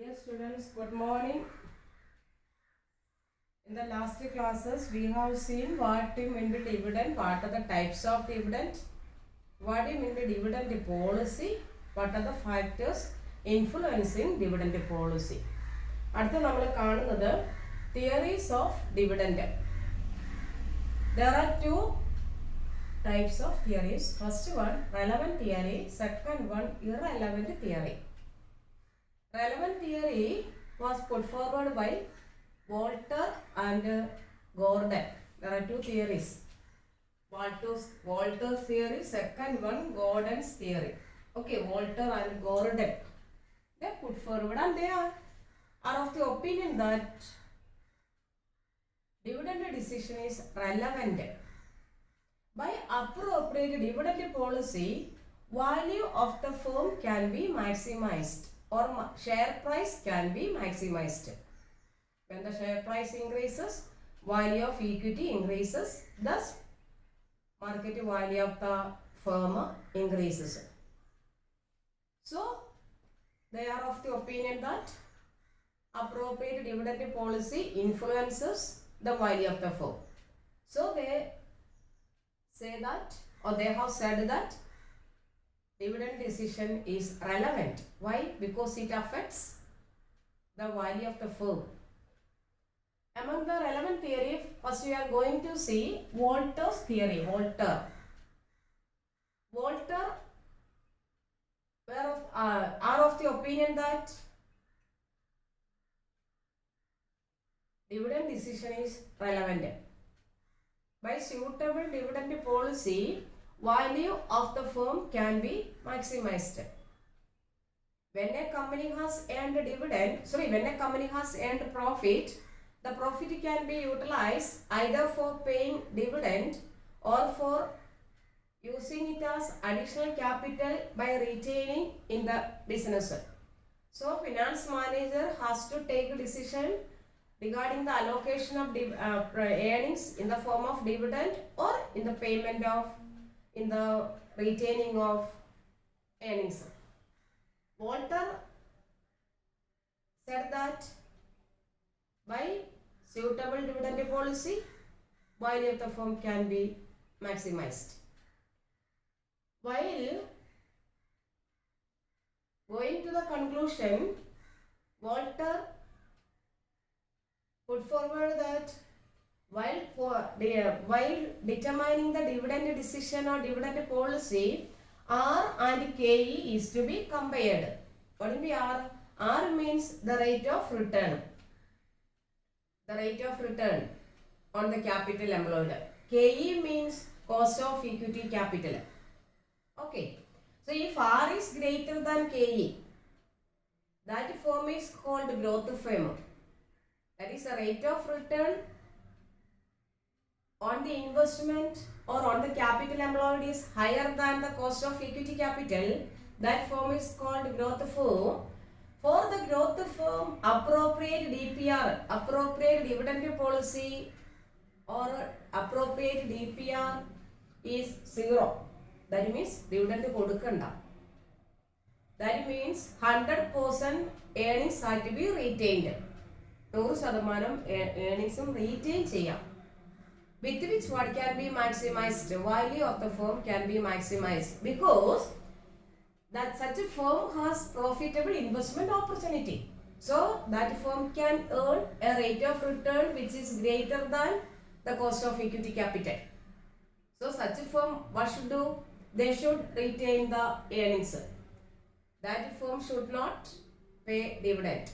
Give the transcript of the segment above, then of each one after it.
Dear students, good morning. In the last classes, we have seen what mean the dividend, what are the types of dividend, what mean the dividend policy, what are the factors influencing dividend policy. അടുത്ത നമ്മൾ കാണുന്നത് theories of dividend. There are two types of theories. First one, relevant theory. Second one, irrelevant theory. Relevant theory was put forward by Walter and Gordon. There are two theories. Walter's theory, second one Gordon's theory. Okay, Walter and Gordon, they put forward and they are of the opinion that dividend decision is relevant. By appropriate dividend policy, value of the firm can be maximized or share price can be maximized. When the share price increases, value of equity increases, thus market value of the firm increases. So they are of the opinion that appropriate dividend policy influences the value of the firm. So they say that, or they have said that dividend decision is relevant. Why? Because it affects the value of the firm. Among the relevant theory, first we are going to see Walter's theory. Walter are of the opinion that dividend decision is relevant. By suitable dividend policy, value of the firm can be maximized. When a company has earned profit, the profit can be utilized either for paying dividend or for using it as additional capital by retaining in the business. So finance manager has to take a decision regarding the allocation of earnings in the form of dividend or in the payment of, in the retaining of earnings. Walter said that by suitable dividend policy, value of the firm can be maximized. While going to the conclusion, Walter put forward that while determining the dividend decision or dividend policy, R and KE is to be compared. What will be R? R means the rate of return. The rate of return on the capital employed. KE means cost of equity capital. Okay. So if R is greater than KE, that firm is called growth firm. That is, the rate of return on the investment or on the capital employed is higher than the cost of equity capital. That firm is called growth firm. For the growth firm, appropriate DPR, appropriate dividend policy or appropriate DPR is 0. That means dividend kodukanda. That means 100% earnings are to be retained. 100% earnings retain cheyam. With which what can be maximized? Value of the firm can be maximized because that such a firm has profitable investment opportunity. So that firm can earn a rate of return which is greater than the cost of equity capital. So such a firm, what should do? They should retain the earnings. That firm should not pay dividend.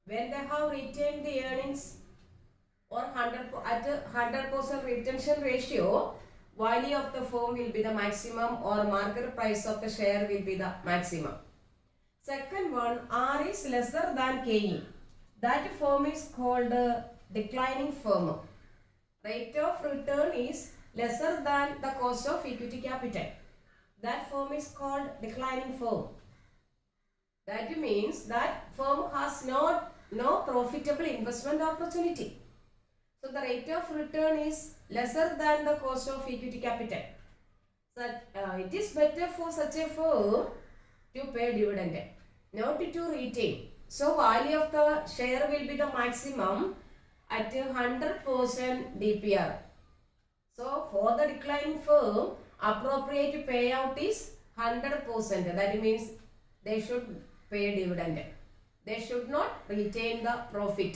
When they have retained the earnings or 100% retention ratio, value of the firm will be the maximum or market price of the share will be the maximum. Second one, R is lesser than KE. That firm is called declining firm. Rate of return is lesser than the cost of equity capital. That firm is called declining firm. That means that firm has no profitable investment opportunity. So the rate of return is lesser than the cost of equity capital. So it is better for such a firm to pay dividend, not to retain. So value of the share will be the maximum at 100% DPR. So for the declining firm, appropriate payout is 100%. That means they should pay dividend. They should not retain the profit.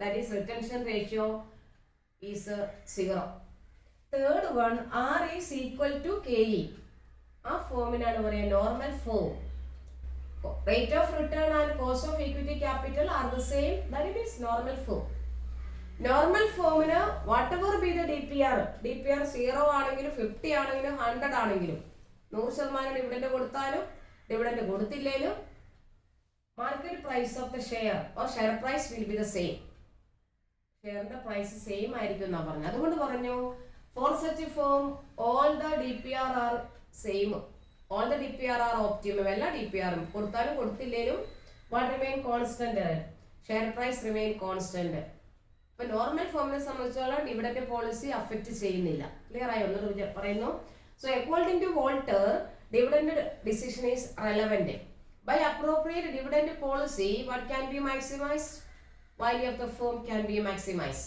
That is retention ratio is 0. Third one, R is equal to KE. A form in a normal form. Rate of return and cost of equity capital are the same. That is normal form. Normal form, whatever be the DPR 0 ആണെങ്കിലും 50 ആണെങ്കിലും 100 ആണെങ്കിലും 100% dividend കൊടുത്താലും dividend കൊടുത്തില്ലേലും market price of the share or share price will be the same. ഷെയറിന്റെ price same ആയിരിക്കും എന്നാ പറഞ്ഞു. അതുകൊണ്ട് പറഞ്ഞു for such form all the DPR are same. All the DPR are optimum. എല്ലാ DPRും കൊടുത്താലും കൊടുത്തില്ലേലും what remain constant, share price remain constant. ഇപ്പൊ നോർമൽ ഫോമിനെ സംബന്ധിച്ചോളം ഡിവിഡൻഡ് പോളിസി അഫക്റ്റ് ചെയ്യുന്നില്ല. ക്ലിയർ ആയോ എന്ന് പറയുന്നു. So according to Walter, dividend decision is relevant. By appropriate dividend policy, what can be maximized? Value of the firm can be maximized.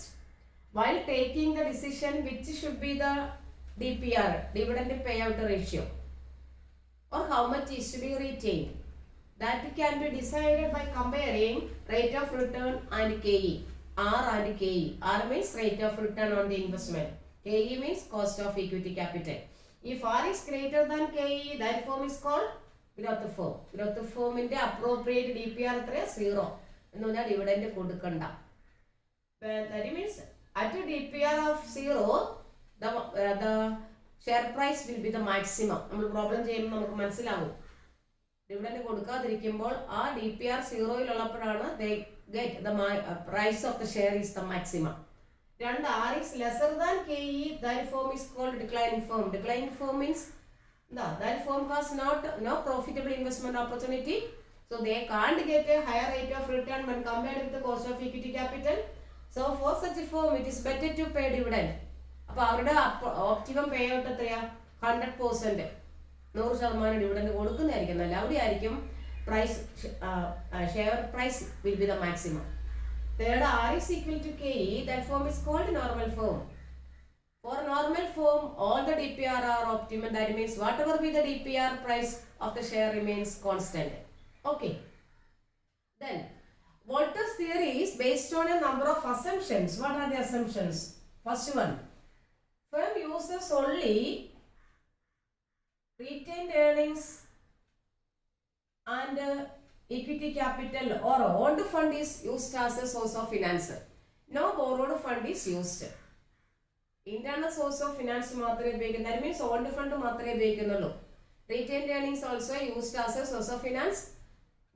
While taking the decision which should be the DPR, dividend payout ratio, or how much is to be retained, that can be decided by comparing rate of return and KE. R and KE. R means rate of return on the investment. KE means cost of equity capital. If R is greater than KE, that form is called growth form. Growth form in the appropriate DPR 0. എന്ന് പറഞ്ഞാൽ dividend കൊടുക്കണ്ട. That means at a DPR of 0, the share price will be the maximum. നമ്മൾ problem ചെയ്യുമ്പോൾ നമുക്ക് മനസ്സിലാവും. Dividend കൊടുക്കാതിരിക്കുമ്പോൾ ആ DPR 0-ലുള്ളപ്പോഴാണ് they get the price of the share is the maximum. And R is lesser than KE, that form is called declining firm. Declining firm means that firm has no profitable investment opportunity, so they can't get a higher rate of return when compared with the cost of equity capital. So for such a firm, it is better to pay dividend. അപ്പോൾ അവരുടെ optimum pay out എത്രയാ? 100%. 100% dividend കൊടുക്കുന്നതായിരിക്കും നല്ല. അവിടെ ആയിരിക്കും price, share price will be the maximum. Third, R is equal to KE, that form is called normal form. For normal form, all the DPR are optimum. That means whatever be the DPR, price of the share remains constant. Okay. Then, Volta's theory is based on a number of assumptions. What are the assumptions? First one, firm uses only retained earnings and equity capital or owned fund is used as a source of finance. No borrowed fund is used. Internal source of finance മാത്രമേ ഉപയോഗിക്കുന്നു. That means owned fund മാത്രമേ ഉപയോഗിക്കുന്നുള്ളൂ. Retained earnings also used as a source of finance.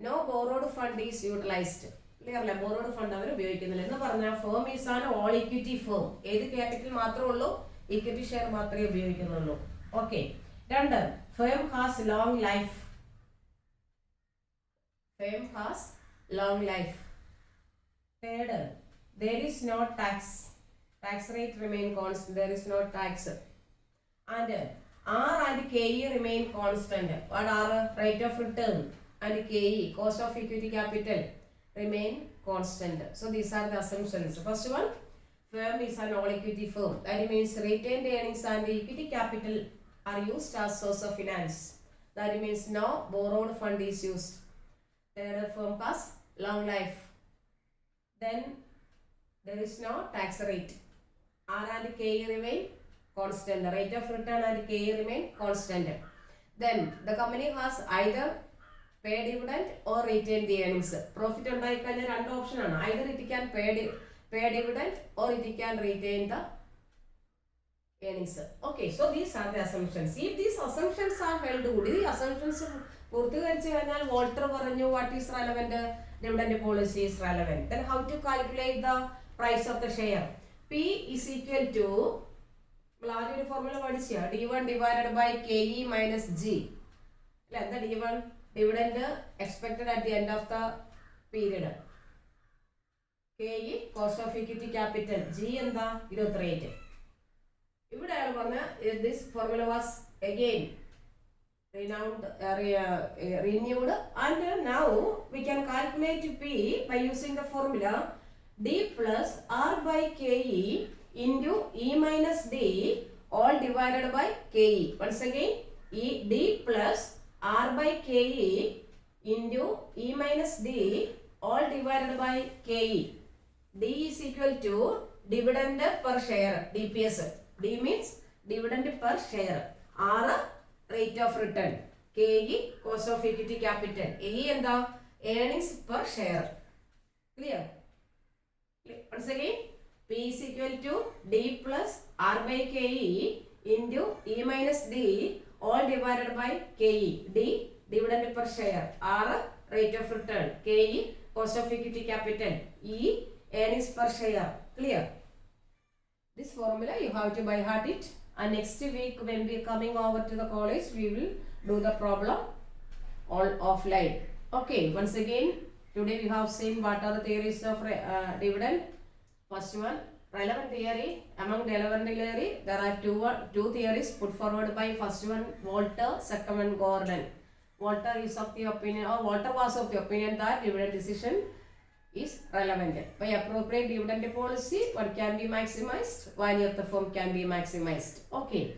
No borrowed fund is utilized. Clear അല്ലേ? borrowed fund അവർ ഉപയോഗിക്കുന്നില്ല എന്ന് പറഞ്ഞാൽ firm is an all equity firm. ഏത് capital മാത്രമേ ഉള്ളൂ? ഇക്വിറ്റി ഷെയർ മാത്രമേ ഉപയോഗിക്കുന്നുള്ളൂ. ഓക്കെ. രണ്ട്, firm has long life. Firm has long life. Third, there is no tax. Tax rate remain constant. There is no tax. And R and KE remain constant. What are rate of return and KE, cost of equity capital, remain constant. So these are the assumptions. First one, firm is an all equity firm. That means retained earnings and equity capital are used as source of finance. That means no borrowed fund is used. Third, firm has long life. Then there is no tax rate. R and KE remain constant. The rate of return and KE remain constant. Then the company has either pay dividend or retain the earnings. Profit ഉണ്ടായിക്കഴിഞ്ഞാൽ രണ്ട് option ആണ്. Either it can pay dividend or it can retain the earnings. Okay, so these are the assumptions. If these assumptions are held good, the assumptions പൂർത്തീകരിച്ചു കഴിഞ്ഞാൽ Walter പറഞ്ഞു what is relevant, dividend policy is relevant. Then how to calculate the price of the share? P is equal to, ആദ്യം ഒരു formula പഠിച്ച D1 divided by KE minus G. അല്ലെ? എന്താ D1? dividend expected at the end of the period. KE cost of equity capital. G എന്താ? growth rate. ഇവിടെ അയാൾ പറഞ്ഞ this formula was again renewed, and now we can calculate P by using the formula D plus R by KE into E minus D all divided by KE. Once again, D plus R by KE into E minus D all divided by KE. D is equal to dividend per share, DPS. D means dividend per share. R rate of return. KE cost of equity capital. E and the earnings per share. Clear? Once again, P is equal to D plus R by KE into E minus D all divided by KE. D dividend per share. R rate of return. KE cost of equity capital. E earnings per share. Clear? This formula you have to by heart it, and next week when we are coming over to the college we will do the problem all offline. Okay, once again today we have seen what are the theories of dividend. First one, relevant theory. Among relevant theory there are two theories put forward by first one Walter, second one Gordon. Walter is of the opinion, or Walter was of the opinion that dividend decision is relevant. By appropriate dividend policy, what can be maximized? Value of the firm can be maximized. Okay.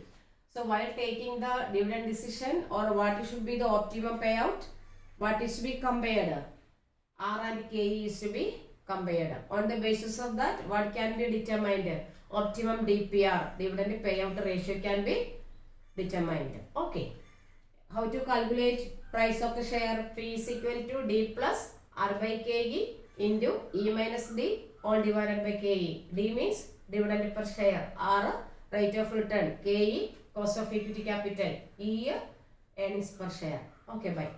So while taking the dividend decision, or what should be the optimum payout, what is to be compared? R and KE is to be compared. On the basis of that, what can be determined? Optimum DPR, dividend payout ratio, can be determined. Okay. How to calculate price of the share? P is equal to D plus R by KE into E minus D all divided by KE. D means dividend per share. R rate of return. KE cost of equity capital. E earnings per share. Okay, bye.